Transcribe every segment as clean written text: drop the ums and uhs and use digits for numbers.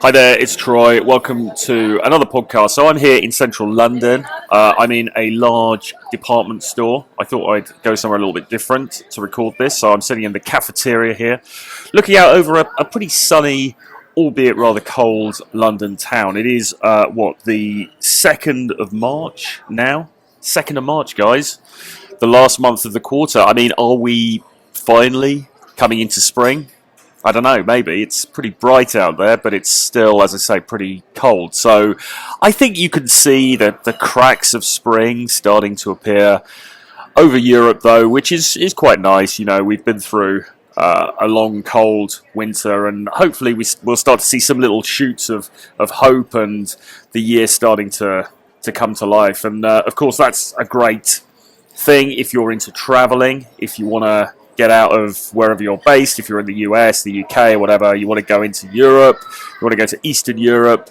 Hi there, it's Troy. Welcome to another podcast. So I'm here in central London. I'm in a large department store. I thought I'd go somewhere a little bit different to record this. So I'm sitting in the cafeteria here, looking out over a pretty sunny, albeit rather cold London town. It is, the 2nd of March now? 2nd of March, guys. The last month of the quarter. I mean, are we finally coming into spring? I don't know, maybe. It's pretty bright out there, but it's still, as I say, pretty cold. So I think you can see that the cracks of spring starting to appear over Europe, though, which is quite nice. You know, we've been through a long, cold winter, and hopefully we'll start to see some little shoots of hope and the year starting to come to life. And, of course, that's a great thing if you're into traveling, if you want to get out of wherever you're based. If you're in the US, the UK, or whatever, you want to go into Europe, you want to go to Eastern Europe.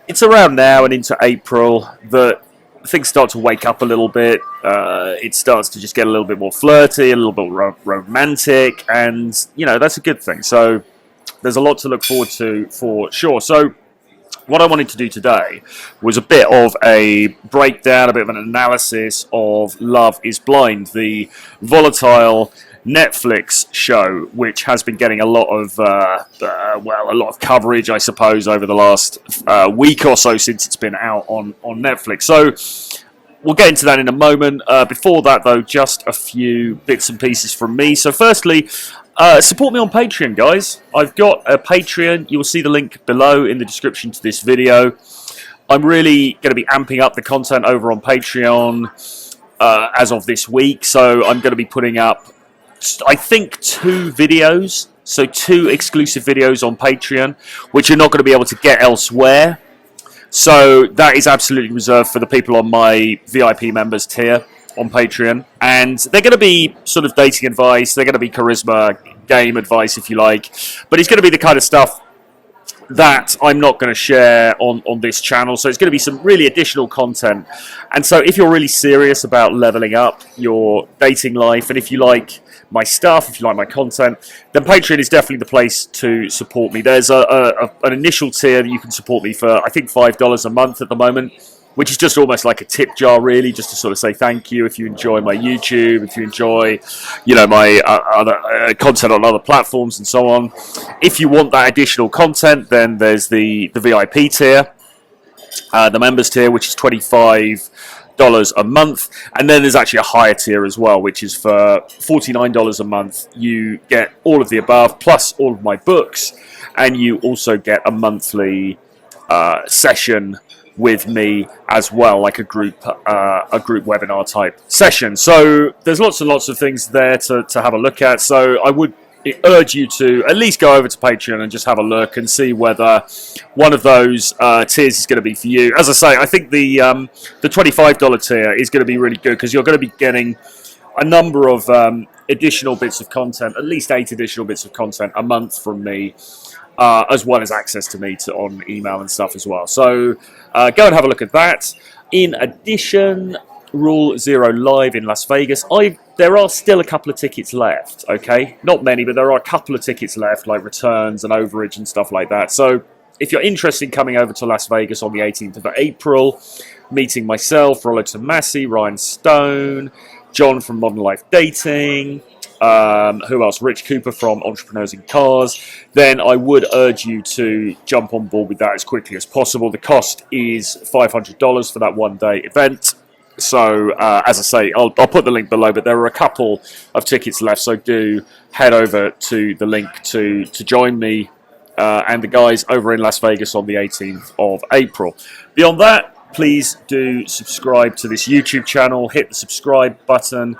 It's around now and into April that things start to wake up a little bit. It starts to just get a little bit more flirty, a little bit romantic, and, you know, that's a good thing. So there's a lot to look forward to for sure. So what I wanted to do today was a bit of a breakdown, a bit of an analysis of Love is Blind, the volatile Netflix show, which has been getting a lot of coverage, I suppose, over the last week or so since it's been out on Netflix. So we'll get into that in a moment. Before that, though, just a few bits and pieces from me. So firstly, support me on Patreon, guys. I've got a Patreon. You'll see the link below in the description to this video. I'm really going to be amping up the content over on Patreon as of this week. So I'm going to be putting up, I think, 2 videos. So 2 exclusive videos on Patreon, which you're not going to be able to get elsewhere. So that is absolutely reserved for the people on my VIP members tier on Patreon. And they're going to be sort of dating advice. They're going to be charisma game advice, if you like. But it's going to be the kind of stuff that I'm not going to share on this channel. So it's going to be some really additional content. And so if you're really serious about leveling up your dating life, and if you like my stuff, if you like my content, then Patreon is definitely the place to support me. There's an initial tier that you can support me for, I think, $5 a month at the moment, which is just almost like a tip jar, really, just to sort of say thank you if you enjoy my YouTube, if you enjoy, you know, my other content on other platforms and so on. If you want that additional content, then there's the VIP tier, the members tier, which is $25 a month, and then there's actually a higher tier as well, which is for $49 a month. You get all of the above plus all of my books, and you also get a monthly session with me as well, like a group webinar type session. So there's lots and lots of things there to have a look at. So I would urge you to at least go over to Patreon and just have a look and see whether one of those tiers is going to be for you. As I say, I think the $25 tier is going to be really good because you're going to be getting a number of additional bits of content, at least 8 additional bits of content a month from me, as well as access to me on email and stuff as well. So go and have a look at that. In addition, Rule Zero Live in Las Vegas. There are still a couple of tickets left, okay? Not many, but there are a couple of tickets left, like returns and overage and stuff like that. So if you're interested in coming over to Las Vegas on the 18th of April, meeting myself, Rollo Tomassi, Ryan Stone, John from Modern Life Dating, who else? Rich Cooper from Entrepreneurs in Cars, then I would urge you to jump on board with that as quickly as possible. The cost is $500 for that one-day event. So, as I say, I'll put the link below, but there are a couple of tickets left, so do head over to the link to join me and the guys over in Las Vegas on the 18th of April. Beyond that, please do subscribe to this YouTube channel, hit the subscribe button,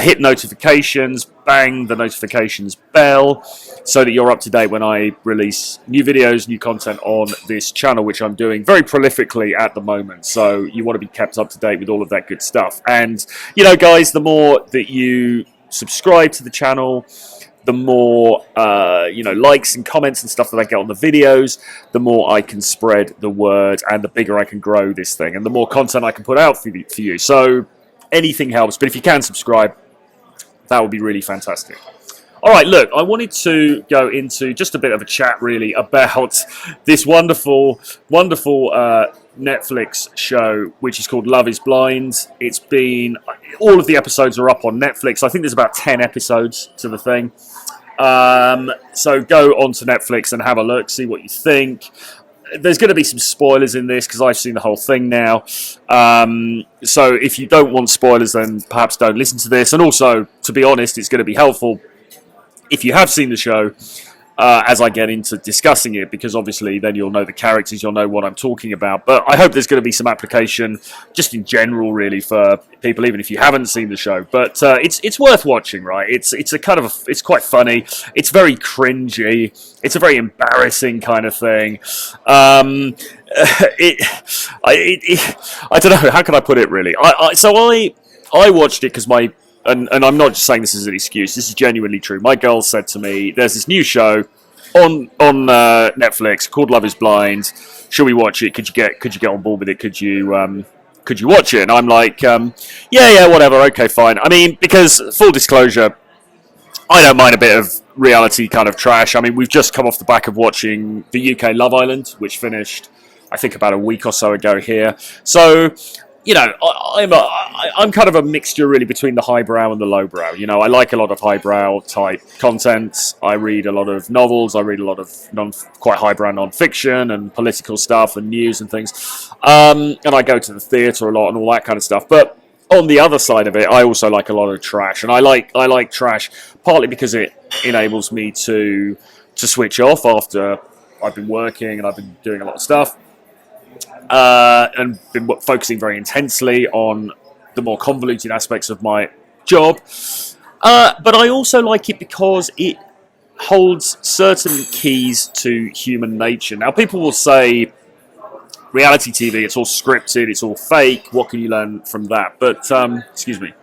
hit notifications, bang the notifications bell, so that you're up to date when I release new videos, new content on this channel, which I'm doing very prolifically at the moment. So you want to be kept up to date with all of that good stuff. And, you know, guys, the more that you subscribe to the channel, the more likes and comments and stuff that I get on the videos, the more I can spread the word and the bigger I can grow this thing and the more content I can put out for you. So anything helps, but if you can subscribe, that would be really fantastic. All right, look, I wanted to go into just a bit of a chat, really, about this wonderful Netflix show, which is called Love is Blind. It's been, all of the episodes are up on Netflix. I think there's about 10 episodes to the thing. So go onto Netflix and have a look, see what you think. There's going to be some spoilers in this because I've seen the whole thing now. So if you don't want spoilers, then perhaps don't listen to this. And also, to be honest, it's going to be helpful if you have seen the show as I get into discussing it, because obviously then you'll know the characters, you'll know what I'm talking about. But I hope there's going to be some application just in general, really, for people, even if you haven't seen the show. But it's worth watching, right? It's a kind of it's quite funny. It's very cringy. It's a very embarrassing kind of thing. I don't know, how can I put it, really? I watched it because and I'm not just saying this as an excuse, this is genuinely true. My girl said to me, there's this new show on Netflix called Love is Blind. Should we watch it? Could you get on board with it? Could you watch it? And I'm like, yeah, whatever, okay, fine. I mean, because, full disclosure, I don't mind a bit of reality kind of trash. I mean, we've just come off the back of watching the UK Love Island, which finished, I think, about a week or so ago here. So, you know, I'm kind of a mixture, really, between the highbrow and the lowbrow. You know, I like a lot of highbrow type content. I read a lot of novels. I read a lot of quite highbrow non-fiction and political stuff and news and things. And I go to the theatre a lot and all that kind of stuff. But on the other side of it, I also like a lot of trash. And I like trash partly because it enables me to switch off after I've been working and I've been doing a lot of stuff. And been focusing very intensely on the more convoluted aspects of my job. But I also like it because it holds certain keys to human nature. Now, people will say, reality TV, it's all scripted, it's all fake, what can you learn from that? But, excuse me,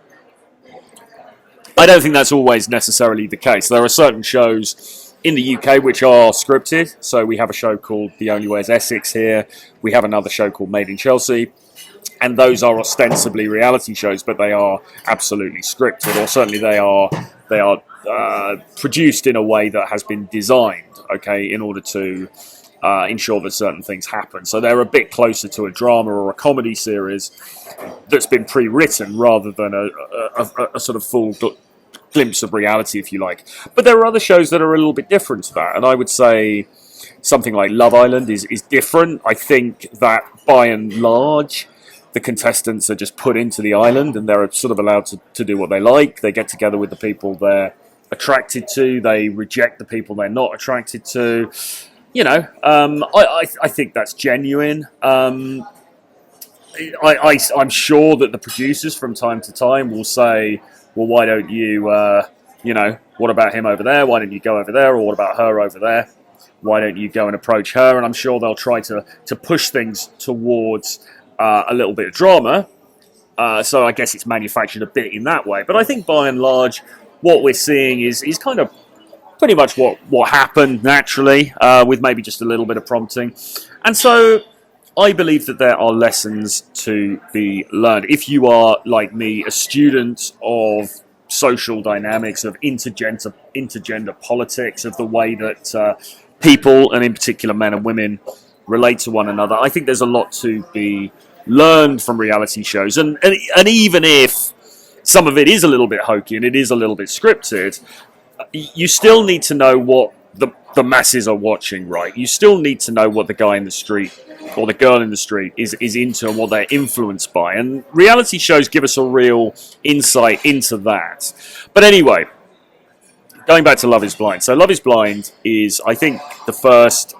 I don't think that's always necessarily the case. There are certain shows in the UK which are scripted. So we have a show called The Only Way is Essex here. We have another show called Made in Chelsea. And those are ostensibly reality shows, but they are absolutely scripted, or certainly they are produced in a way that has been designed, okay, in order to ensure that certain things happen. So they're a bit closer to a drama or a comedy series that's been pre-written rather than a sort of full glimpse of reality, if you like. But there are other shows that are a little bit different to that, and I would say something like Love Island is different. I think that by and large the contestants are just put into the island and they're sort of allowed to do what they like. They get together with the people they're attracted to, they reject the people they're not attracted to. You know, I think that's genuine. I'm sure that the producers from time to time will say, well, why don't you, what about him over there? Why don't you go over there? Or what about her over there? Why don't you go and approach her? And I'm sure they'll try to push things towards a little bit of drama. So I guess it's manufactured a bit in that way. But I think by and large, what we're seeing is kind of pretty much what happened naturally, with maybe just a little bit of prompting. And so I believe that there are lessons to be learned. If you are, like me, a student of social dynamics, of intergender politics, of the way that people, and in particular men and women, relate to one another, I think there's a lot to be learned from reality shows. And even if some of it is a little bit hokey and it is a little bit scripted, you still need to know what the masses are watching, right? You still need to know what the guy in the street or the girl in the street is into and what they're influenced by. And reality shows give us a real insight into that. But anyway, going back to Love is Blind. So Love is Blind is, I think, the first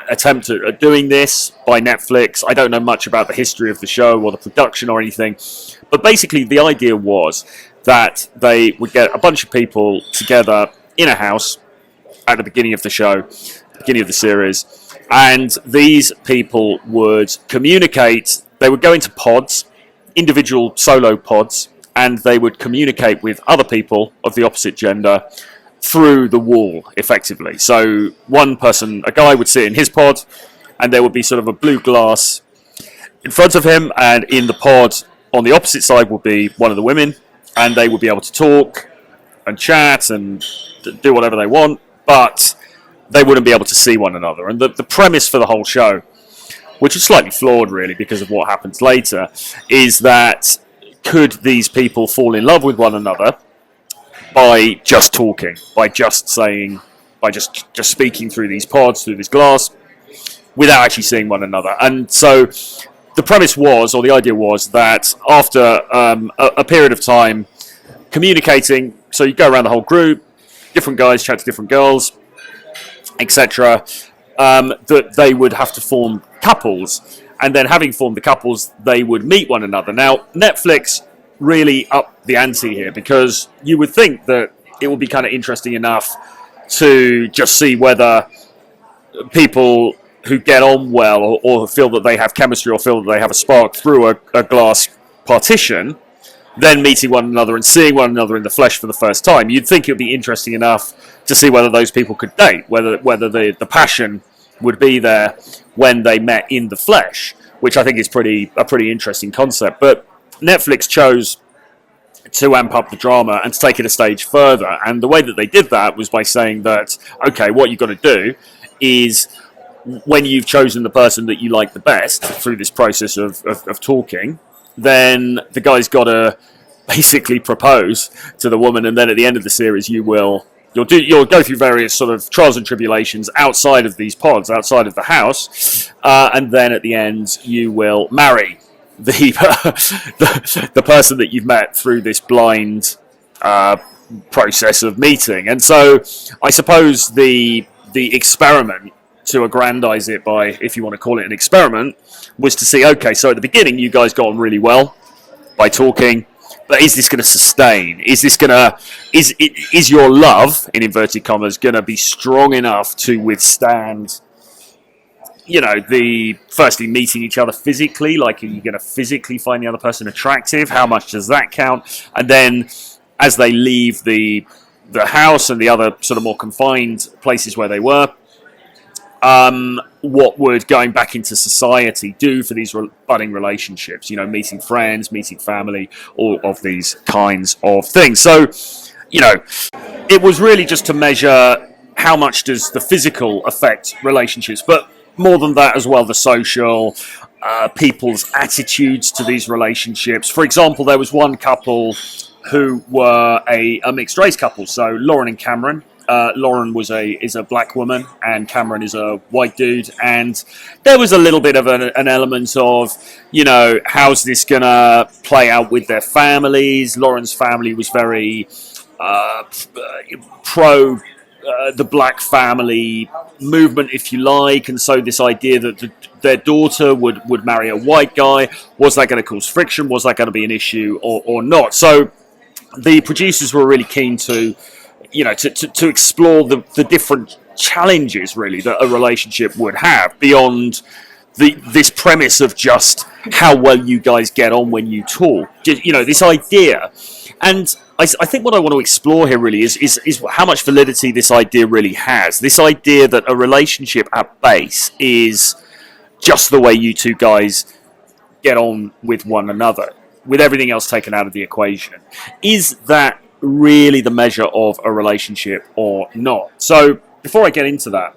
attempt at doing this by Netflix. I don't know much about the history of the show or the production or anything. But basically, the idea was that they would get a bunch of people together in a house at the beginning of the show, beginning of the series, and these people would communicate. They would go into pods, individual solo pods, and they would communicate with other people of the opposite gender through the wall, effectively. So one person, a guy, would sit in his pod, and there would be sort of a blue glass in front of him, and in the pod on the opposite side would be one of the women, and they would be able to talk and chat and do whatever they want, but they wouldn't be able to see one another. And the premise for the whole show, which is slightly flawed really because of what happens later, is that could these people fall in love with one another by just talking, by just saying, by just speaking through these pods, through this glass, without actually seeing one another. And so the premise was, or the idea was, that after a period of time communicating, so you go around the whole group, different guys chat to different girls, etc., that they would have to form couples, and then having formed the couples, they would meet one another. Now, Netflix really upped the ante here, because you would think that it would be kind of interesting enough to just see whether people who get on well or feel that they have chemistry or feel that they have a spark through a glass partition, then meeting one another and seeing one another in the flesh for the first time. You'd think it would be interesting enough to see whether those people could date, whether the passion would be there when they met in the flesh, which I think is a pretty interesting concept. But Netflix chose to amp up the drama and to take it a stage further. And the way that they did that was by saying that, okay, what you've got to do is, when you've chosen the person that you like the best through this process of talking, then the guy's got to basically propose to the woman, and then at the end of the series you'll go through various sort of trials and tribulations outside of these pods, outside of the house, and then at the end you will marry the person that you've met through this blind process of meeting. And so I suppose the experiment, to aggrandize it by, if you want to call it an experiment, was to see, okay, so at the beginning you guys got on really well by talking, but is this going to sustain? Is your love, in inverted commas, going to be strong enough to withstand, the firstly meeting each other physically? Like, are you going to physically find the other person attractive? How much does that count? And then as they leave the house and the other sort of more confined places where they were, what would going back into society do for these budding relationships? Meeting friends, meeting family, all of these kinds of things. So, it was really just to measure how much does the physical affect relationships, but more than that as well, the social, people's attitudes to these relationships. For example, there was one couple who were a mixed race couple, so Lauren and Cameron. Lauren is a black woman and Cameron is a white dude, and there was a little bit of an element of, how's this gonna play out with their families. Lauren's family was very pro the black family movement, if you like, and so this idea that their daughter would marry a white guy, was that going to cause friction? Was that going to be an issue or not? So the producers were really keen to to explore the different challenges, really, that a relationship would have beyond this premise of just how well you guys get on when you talk. This idea. And I think what I want to explore here really is how much validity this idea really has. This idea that a relationship at base is just the way you two guys get on with one another, with everything else taken out of the equation. Is that really the measure of a relationship or not? So before I get into that,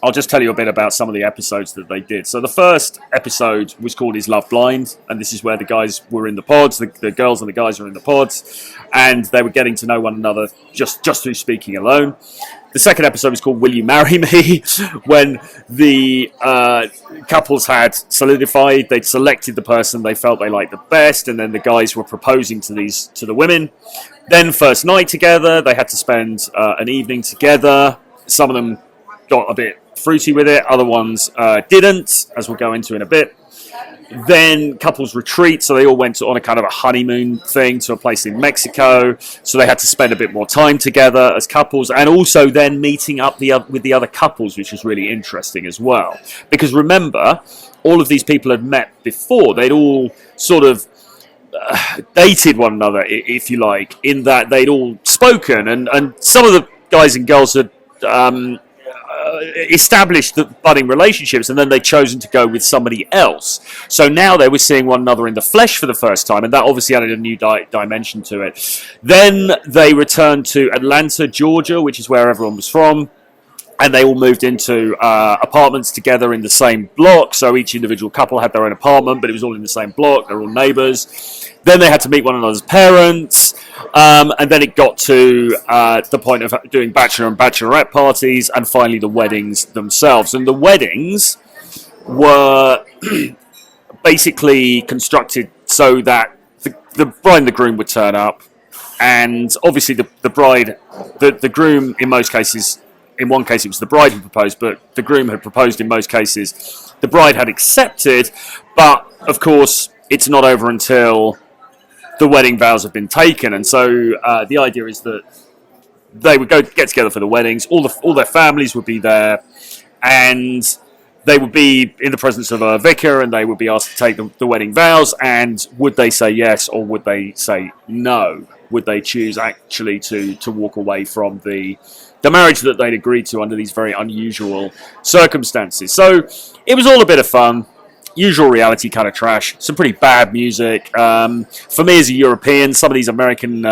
I'll just tell you a bit about some of the episodes that they did. So the first episode was called Is Love Blind? And this is where the guys were in the pods, the girls and the guys were in the pods, and they were getting to know one another just through speaking alone. The second episode was called Will You Marry Me? When the couples had solidified, they'd selected the person they felt they liked the best, and then the guys were proposing to the women. Then first night together, they had to spend an evening together. Some of them got a bit fruity with it, other ones didn't, as we'll go into in a bit. Then couples retreat, so they all went on a kind of a honeymoon thing to a place in Mexico, so they had to spend a bit more time together as couples, and also then meeting up with the other couples, which was really interesting as well. Because remember, all of these people had met before. They'd all sort of dated one another, if you like, in that they'd all spoken, and some of the guys and girls had established the budding relationships, and then they'd chosen to go with somebody else. So now they were seeing one another in the flesh for the first time, and that obviously added a new dimension to it. Then they returned to Atlanta, Georgia, which is where everyone was from. And they all moved into apartments together in the same block. So each individual couple had their own apartment, but it was all in the same block. They're all neighbours. Then they had to meet one another's parents. And then it got to the point of doing bachelor and bachelorette parties, and finally the weddings themselves. And the weddings were basically constructed so that the bride and the groom would turn up. And obviously the bride, the groom in most cases... In one case, it was the bride who proposed, but the groom had proposed in most cases. The bride had accepted, but of course, it's not over until the wedding vows have been taken. And so the idea is that they would get together for the weddings. All their families would be there, and they would be in the presence of a vicar, and they would be asked to take the wedding vows. And would they say yes, or would they say no? Would they choose actually to walk away from the marriage that they'd agreed to under these very unusual circumstances? So it was all a bit of fun, usual reality kind of trash, some pretty bad music. For me as a European, some of these American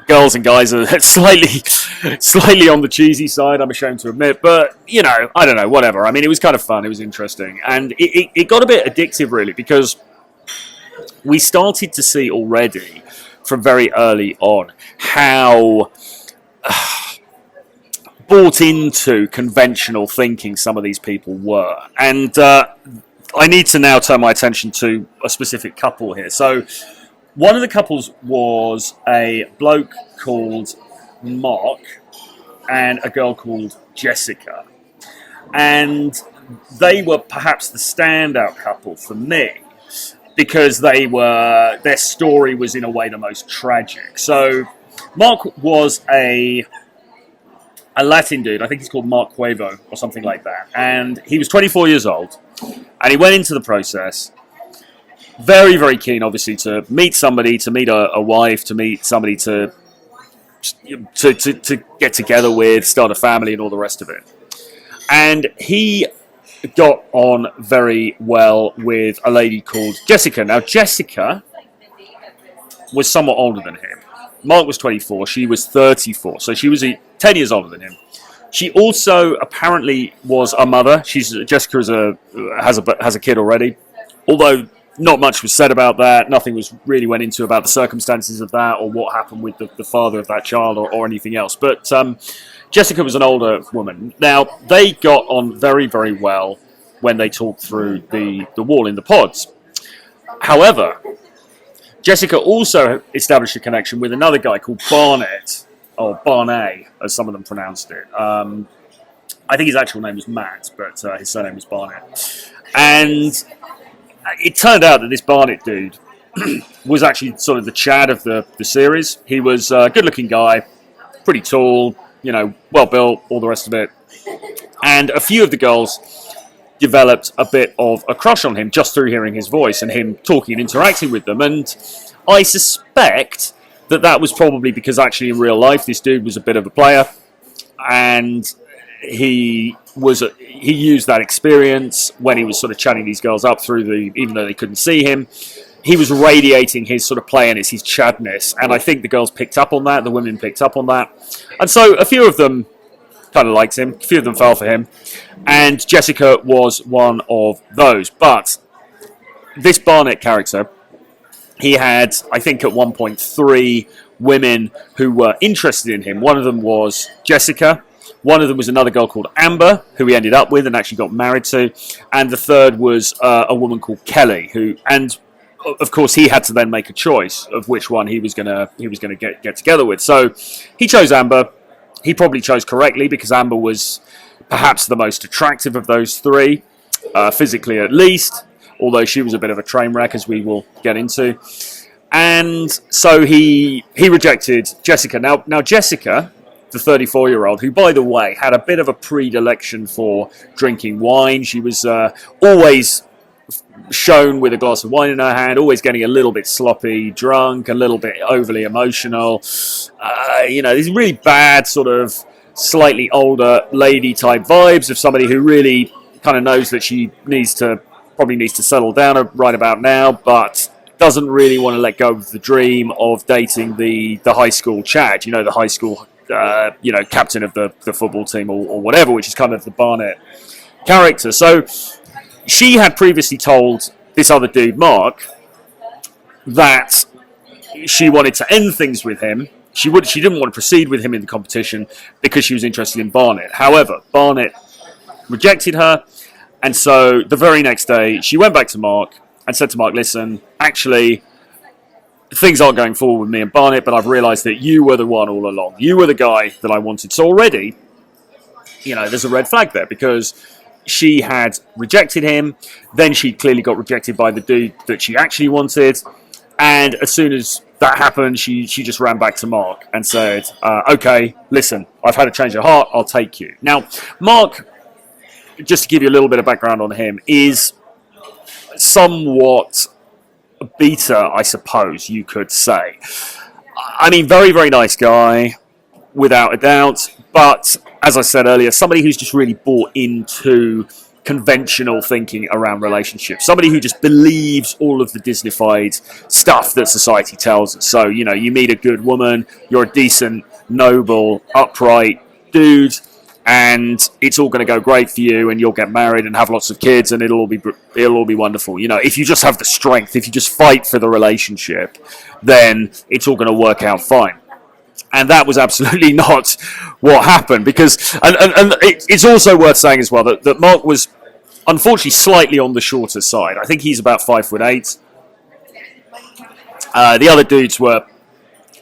girls and guys are slightly on the cheesy side, I'm ashamed to admit, but, you know, I don't know, whatever. I mean, it was kind of fun, it was interesting, and it got a bit addictive, really, because we started to see already from very early on how bought into conventional thinking some of these people were. And I need to now turn my attention to a specific couple here. So one of the couples was a bloke called Mark and a girl called Jessica. And they were perhaps the standout couple for me, because their story was in a way the most tragic. So Mark was a Latin dude. I think he's called Mark Cuevo or something like that. And he was 24 years old, and he went into the process very, very keen, obviously, to meet somebody, to meet a wife, to meet somebody to get together with, start a family, and all the rest of it. And he got on very well with a lady called Jessica. Now, Jessica was somewhat older than him. Mark was 24, she was 34, so she was 10 years older than him. She also apparently was a mother. Jessica has a kid already, although not much was said about that. Nothing was really went into about the circumstances of that, or what happened with the father of that child, or anything else. But Jessica was an older woman. Now, they got on very, very well when they talked through the wall in the pods. However, Jessica also established a connection with another guy called Barnett, or Barnett, as some of them pronounced it. I think his actual name was Matt, but his surname was Barnett. And it turned out that this Barnett dude was actually sort of the Chad of the series. He was a good-looking guy, pretty tall, you know, well-built, all the rest of it. And a few of the girls developed a bit of a crush on him just through hearing his voice and him talking and interacting with them. And I suspect that was probably because actually in real life this dude was a bit of a player, and he used that experience when he was sort of chatting these girls up through even though they couldn't see him. He was radiating his sort of playerness, his chadness, and I think the girls picked up on that, the women picked up on that. And so a few of them kind of liked him, a few of them fell for him, and Jessica was one of those. But this Barnett character, he had, I think at one point, 3 women who were interested in him. One of them was Jessica, one of them was another girl called Amber, who he ended up with and actually got married to, and the third was a woman called Kelly, and of course he had to then make a choice of which one he was gonna get together with. So he chose Amber. He probably chose correctly, because Amber was perhaps the most attractive of those 3, physically at least, although she was a bit of a train wreck, as we will get into. And so he rejected Jessica. Now Jessica, the 34-year-old, who, by the way, had a bit of a predilection for drinking wine. She was always shown with a glass of wine in her hand, always getting a little bit sloppy, drunk, a little bit overly emotional. These really bad sort of slightly older lady type vibes of somebody who really kind of knows that she probably needs to settle down right about now, but doesn't really want to let go of the dream of dating the high school Chad, the high school captain of the football team or whatever, which is kind of the Barnett character. So she had previously told this other dude, Mark, that she wanted to end things with him. She didn't want to proceed with him in the competition because she was interested in Barnett. However, Barnett rejected her, and so the very next day she went back to Mark and said to Mark, listen, actually, things aren't going forward with me and Barnett, but I've realised that you were the one all along. You were the guy that I wanted. So already, there's a red flag there because she had rejected him. Then she clearly got rejected by the dude that she actually wanted. And as soon as that happened, she just ran back to Mark and said, okay, listen, I've had a change of heart. I'll take you. Now, Mark, just to give you a little bit of background on him, is somewhat beta, I suppose you could say. I mean, very, very nice guy, without a doubt. But as I said earlier, somebody who's just really bought into conventional thinking around relationships. Somebody who just believes all of the Disneyfied stuff that society tells us. So, you meet a good woman, you're a decent, noble, upright dude, and it's all going to go great for you, and you'll get married and have lots of kids, and it'll all be wonderful. If you just have the strength, if you just fight for the relationship, then it's all going to work out fine. And that was absolutely not what happened, because and it's also worth saying as well that Mark was unfortunately slightly on the shorter side. I think he's about 5'8". The other dudes were,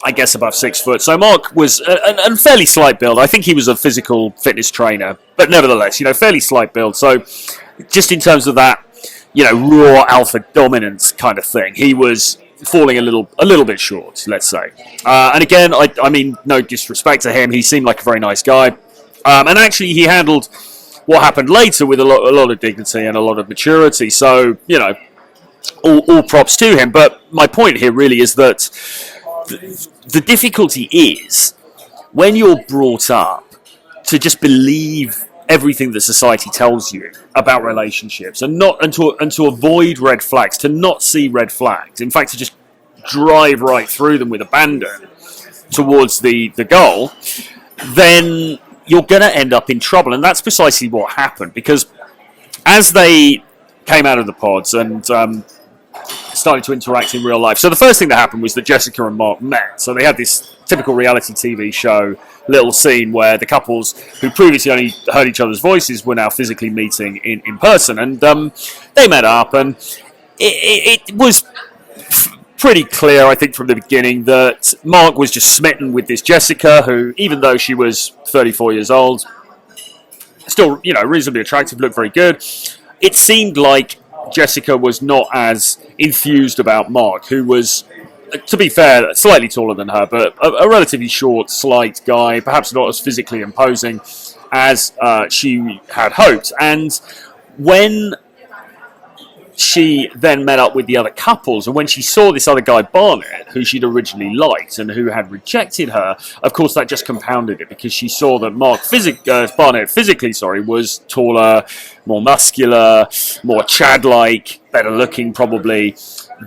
I guess, above 6 foot. So Mark was a fairly slight build. I think he was a physical fitness trainer, but nevertheless, fairly slight build. So just in terms of that, raw alpha dominance kind of thing, he was falling a little bit short, let's say. And again, I mean, no disrespect to him, he seemed like a very nice guy. And actually, he handled what happened later with a lot of dignity and a lot of maturity. So, all props to him. But my point here really is that the difficulty is when you're brought up to just believe everything that society tells you about relationships and to avoid red flags, to not see red flags, in fact to just drive right through them with abandon towards the goal, then you're going to end up in trouble. And that's precisely what happened, because as they came out of the pods and started to interact in real life. So the first thing that happened was that Jessica and Mark met. So they had this typical reality TV show little scene where the couples who previously only heard each other's voices were now physically meeting in person. And they met up, and it was pretty clear, I think, from the beginning that Mark was just smitten with this Jessica, who, even though she was 34 years old, still, reasonably attractive, looked very good. It seemed like Jessica was not as enthused about Mark, who was, to be fair, slightly taller than her, but a relatively short, slight guy, perhaps not as physically imposing as she had hoped. And when she then met up with the other couples, and when she saw this other guy, Barnett, who she'd originally liked and who had rejected her, of course that just compounded it, because she saw that Barnett physically was taller, more muscular, more Chad-like, better looking probably,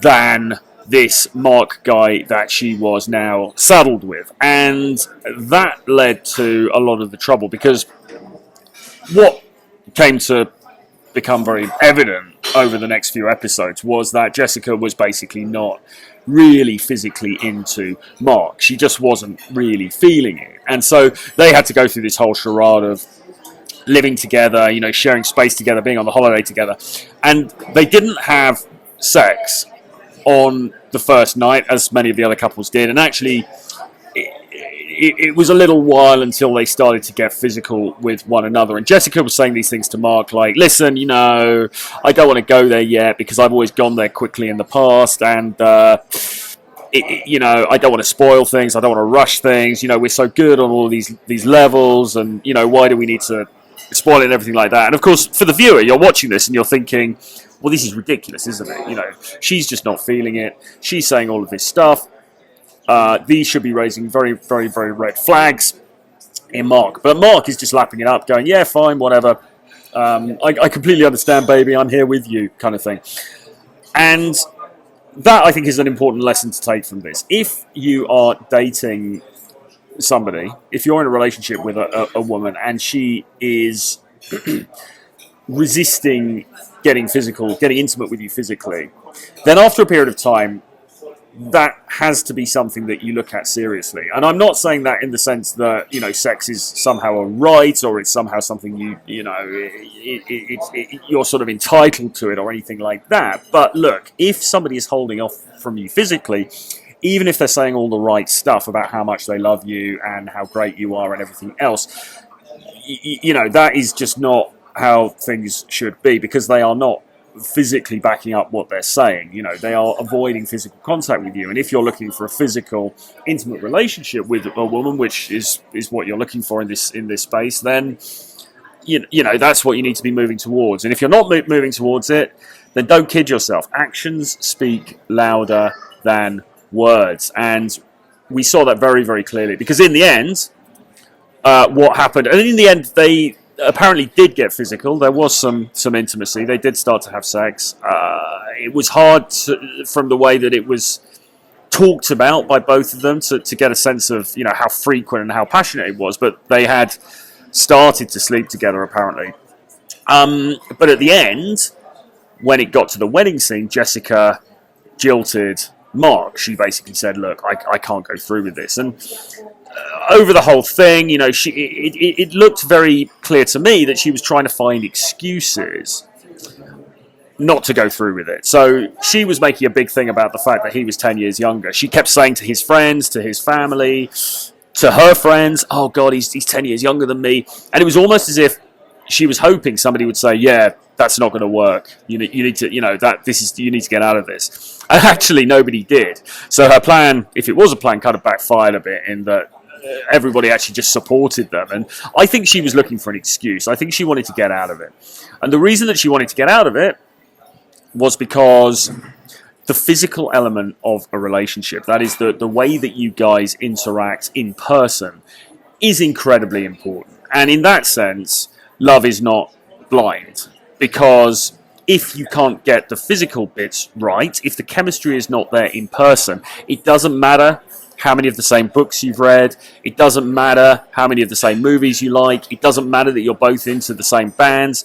than this Mark guy that she was now saddled with. And that led to a lot of the trouble, because what came to become very evident over the next few episodes was that Jessica was basically not really physically into Mark. She just wasn't really feeling it. And so they had to go through this whole charade of living together, sharing space together, being on the holiday together. And they didn't have sex on the first night, as many of the other couples did. And actually, it was a little while until they started to get physical with one another. And Jessica was saying these things to Mark, like, listen, I don't want to go there yet because I've always gone there quickly in the past, and I don't want to spoil things, I don't want to rush things, we're so good on all of these levels, and why do we need to spoil it and everything like that. And of course, for the viewer, you're watching this and you're thinking, well, this is ridiculous, isn't it? She's just not feeling it, she's saying all of this stuff. These should be raising very, very, very red flags. in Mark. But Mark is just lapping it up, going, yeah, fine, whatever. I completely understand, baby. I'm here with you, kind of thing. And that, I think, is an important lesson to take from this. If you are dating somebody, if you're in a relationship with a woman and she is resisting getting physical, getting intimate with you physically, then after a period of time, that has to be something that you look at seriously. And I'm not saying that in the sense that, sex is somehow a right, or it's somehow something you're sort of entitled to it or anything like that. But look, if somebody is holding off from you physically, even if they're saying all the right stuff about how much they love you and how great you are and everything else, that is just not how things should be, because they are not physically backing up what they're saying. They are avoiding physical contact with you. And if you're looking for a physical, intimate relationship with a woman, which is what you're looking for in this space, then that's what you need to be moving towards. And if you're not moving towards it, then don't kid yourself. Actions speak louder than words. And we saw that very, very clearly, because in the end, what happened, and in the end, they apparently did get physical. There was some intimacy. They did start to have sex. It was hard from the way that it was talked about by both of them to get a sense of how frequent and how passionate it was. But they had started to sleep together apparently. But at the end, when it got to the wedding scene, Jessica jilted Mark. She basically said, "Look, I can't go through with this." And over the whole thing, it looked very clear to me that she was trying to find excuses not to go through with it. So she was making a big thing about the fact that he was 10 years younger. She kept saying to his friends, to his family, to her friends, "Oh God, he's 10 years younger than me." And it was almost as if she was hoping somebody would say, "Yeah, that's not going to work. You need to, you need to get out of this." And actually, nobody did. So her plan, if it was a plan, kind of backfired a bit in that everybody actually just supported them. And I think she was looking for an excuse. I think she wanted to get out of it. And the reason that she wanted to get out of it was because the physical element of a relationship, that is the way that you guys interact in person, is incredibly important. And in that sense, love is not blind, because if you can't get the physical bits right, if the chemistry is not there in person, it doesn't matter how many of the same books you've read, it doesn't matter how many of the same movies you like, it doesn't matter that you're both into the same bands,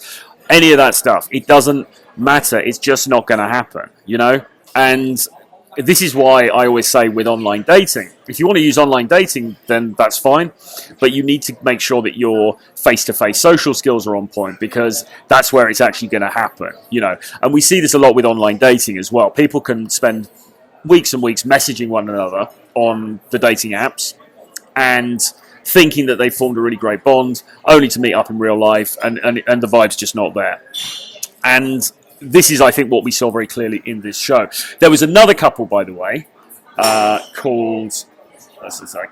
any of that stuff, it doesn't matter. It's just not going to happen, And this is why I always say with online dating, if you want to use online dating, then that's fine, but you need to make sure that your face-to-face social skills are on point, because that's where it's actually going to happen, And we see this a lot with online dating as well. People can spend weeks and weeks messaging one another on the dating apps and thinking that they've formed a really great bond, only to meet up in real life, and the vibe's just not there. And this is, I think, what we saw very clearly in this show. There was another couple, by the way, called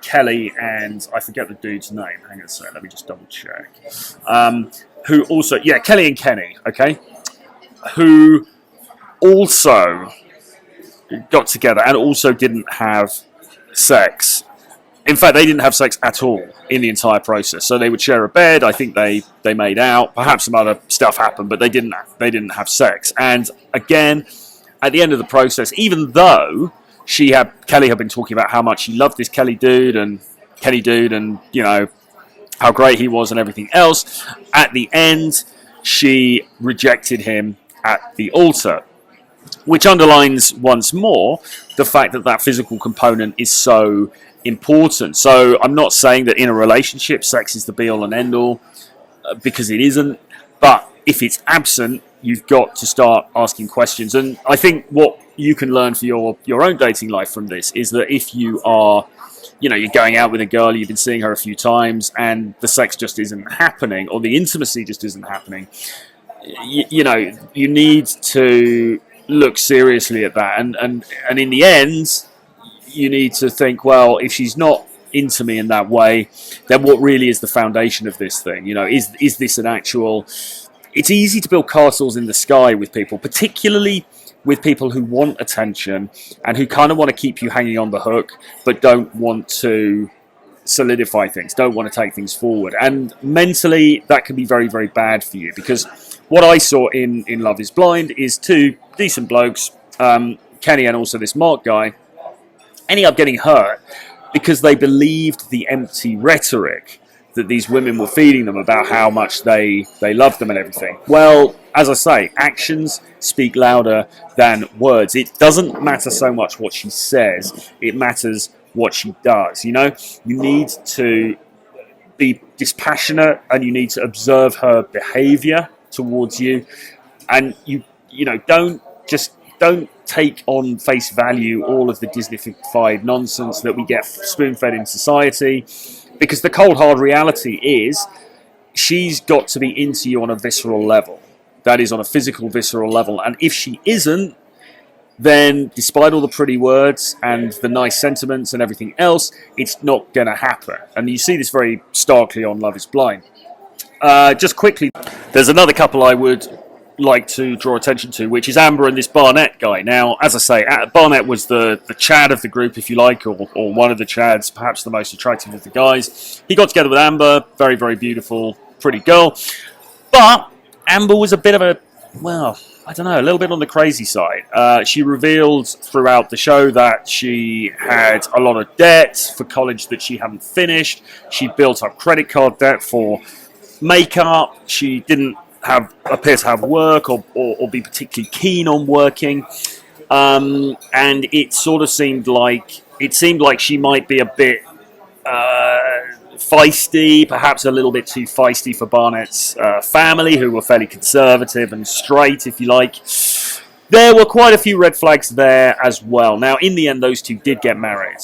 Kelly and I forget the dude's name. Hang on a second, let me just double check. Who also, Kelly and Kenny, okay, who also got together and also didn't have sex. In fact, they didn't have sex at all in the entire process. So they would share a bed. I think they made out. Perhaps some other stuff happened, but they didn't have sex. And again, at the end of the process, even though Kelly had been talking about how much she loved this Kenny dude, and how great he was and everything else, at the end she rejected him at the altar, which underlines once more the fact that physical component is so important. So I'm not saying that in a relationship sex is the be all and end all, because it isn't, but if it's absent, you've got to start asking questions. And I think what you can learn for your own dating life from this is that if you are, you're going out with a girl, you've been seeing her a few times, and the sex just isn't happening, or the intimacy just isn't happening, you need to look seriously at that. And in the end, you need to think, well, if she's not into me in that way, then what really is the foundation of this thing? Is this an actual... It's easy to build castles in the sky with people, particularly with people who want attention and who kind of want to keep you hanging on the hook, but don't want to solidify things, don't want to take things forward. And mentally, that can be very, very bad for you, because what I saw in Love is Blind is two decent blokes, Kenny and also this Mark guy, ending up getting hurt because they believed the empty rhetoric that these women were feeding them about how much they loved them and everything. Well, as I say, actions speak louder than words. It doesn't matter so much what she says, it matters what she does. You know, you need to be dispassionate and you need to observe her behavior towards you, and you know, don't take on face value all of the Disney-fied nonsense that we get spoon-fed in society, because the cold hard reality is she's got to be into you on a visceral level, that is, on a physical visceral level. And if she isn't, then despite all the pretty words and the nice sentiments and everything else, it's not going to happen. And you see this very starkly on Love is Blind. Just quickly, there's another couple I would like to draw attention to, which is Amber and this Barnett guy. Now, as I say, Barnett was the Chad of the group, if you like, or one of the Chads, perhaps the most attractive of the guys. He got together with Amber, very, very beautiful, pretty girl. But Amber was a bit of a, well, I don't know, a little bit on the crazy side. She revealed throughout the show that she had a lot of debt for college that she hadn't finished. She built up credit card debt for makeup. She didn't appear to have work or be particularly keen on working. And it sort of seemed like she might be a bit feisty, perhaps a little bit too feisty for Barnett's family, who were fairly conservative and straight, if you like. There were quite a few red flags there as well. Now, in the end, those two did get married.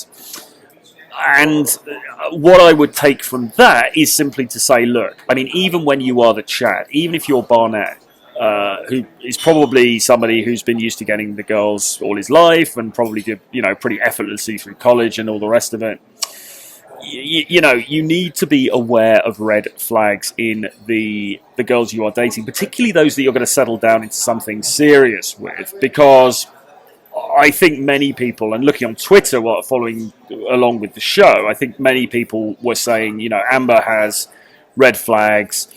And what I would take from that is simply to say, look, I mean, even when you are the Chad, even if you're Barnett, who is probably somebody who's been used to getting the girls all his life and probably did, you know, pretty effortlessly through college and all the rest of it, you know, you need to be aware of red flags in the girls you are dating, particularly those that you're going to settle down into something serious with, because I think many people, and looking on Twitter while following along with the show, I think many people were saying, you know, Amber has red flags.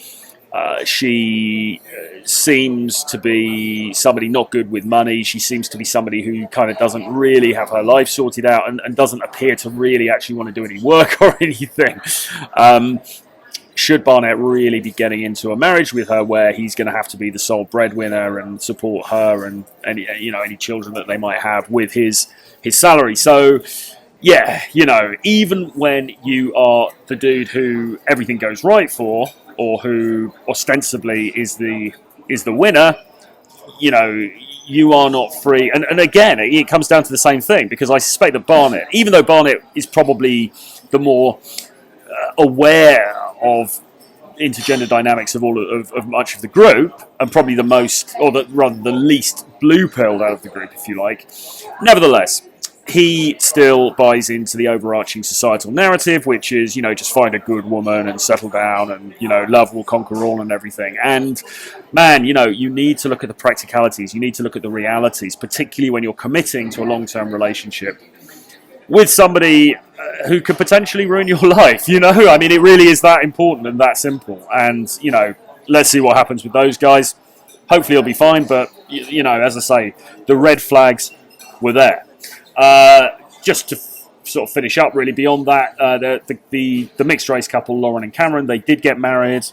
She seems to be somebody not good with money. She seems to be somebody who kind of doesn't really have her life sorted out and doesn't appear to really actually want to do any work or anything. Should Barnett really be getting into a marriage with her where he's going to have to be the sole breadwinner and support her and any children that they might have with his salary? So, yeah, you know, even when you are the dude who everything goes right for, or who ostensibly is the winner, you know, you are not free. And again, it comes down to the same thing, because I suspect that Barnett, even though Barnett is probably the more aware of intergender dynamics of much of the group, and probably the most, or rather the least blue-pilled out of the group, if you like, nevertheless, he still buys into the overarching societal narrative, which is, you know, just find a good woman and settle down and, you know, love will conquer all and everything. And, man, you know, you need to look at the practicalities. You need to look at the realities, particularly when you're committing to a long-term relationship with somebody who could potentially ruin your life, you know? I mean, it really is that important and that simple. And, you know, let's see what happens with those guys. Hopefully it'll be fine, but, you know, as I say, the red flags were there. Just to sort of finish up, really, beyond that, the mixed race couple, Lauren and Cameron, they did get married.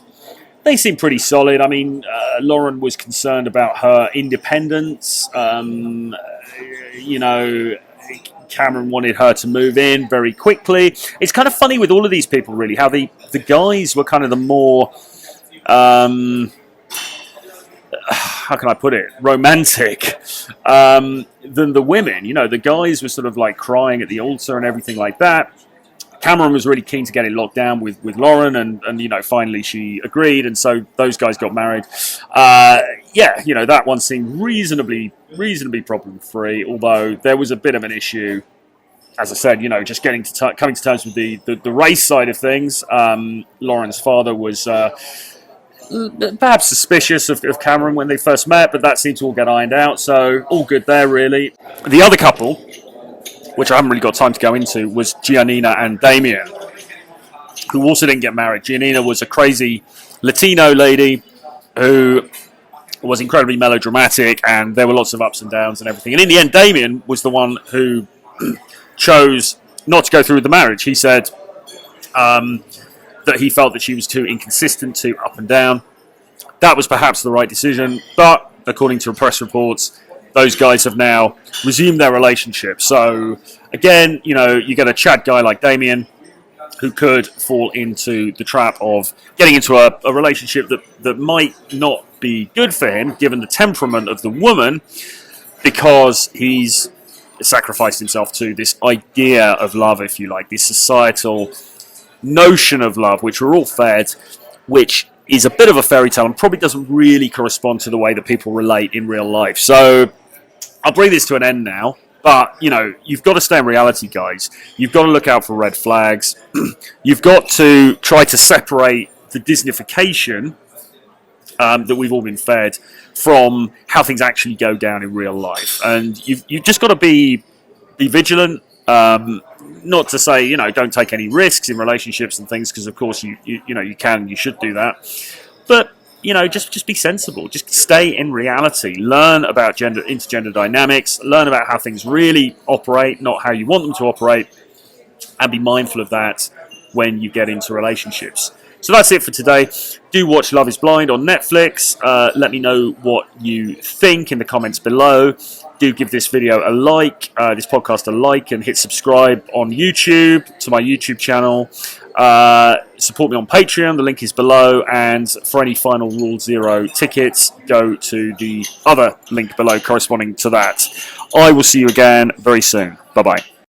They seem pretty solid. I mean, Lauren was concerned about her independence. You know, Cameron wanted her to move in very quickly. It's kind of funny with all of these people, really, how the guys were kind of the more, how can I put it, romantic than the women. You know, the guys were sort of like crying at the altar and everything like that. Cameron was really keen to get it locked down with Lauren, and you know, finally she agreed, and so those guys got married. Yeah, you know, that one seemed reasonably problem-free, although there was a bit of an issue, as I said, you know, just coming to terms with the race side of things. Lauren's father was perhaps suspicious of Cameron when they first met, but that seemed to all get ironed out, so all good there, really. The other couple, which I haven't really got time to go into, was Giannina and Damien. who also didn't get married. Giannina was a crazy Latino lady who was incredibly melodramatic, and there were lots of ups and downs and everything. And in the end, Damien was the one who chose not to go through with the marriage. He said that he felt that she was too inconsistent, too up and down. That was perhaps the right decision, but according to press reports, those guys have now resumed their relationship. So again, you know, you get a Chad guy like Damien who could fall into the trap of getting into a relationship that might not be good for him, given the temperament of the woman, because he's sacrificed himself to this idea of love, if you like, this societal notion of love, which we're all fed, which is a bit of a fairy tale and probably doesn't really correspond to the way that people relate in real life. So I'll bring this to an end now. But, you know, you've got to stay in reality, guys. You've got to look out for red flags. You've got to try to separate the Disneyfication that we've all been fed from how things actually go down in real life. And you've just got to be vigilant. Not to say, you know, don't take any risks in relationships and things, because, of course, you know, you can and you should do that. But, you know, just be sensible. Just stay in reality. Learn about intergender dynamics. Learn about how things really operate, not how you want them to operate. And be mindful of that when you get into relationships. So that's it for today. Do watch Love is Blind on Netflix. Let me know what you think in the comments below. Do give this video a like, this podcast a like, and hit subscribe on YouTube to my YouTube channel. Support me on Patreon, the link is below, and for any Final Rule Zero tickets, go to the other link below corresponding to that. I will see you again very soon. Bye-bye.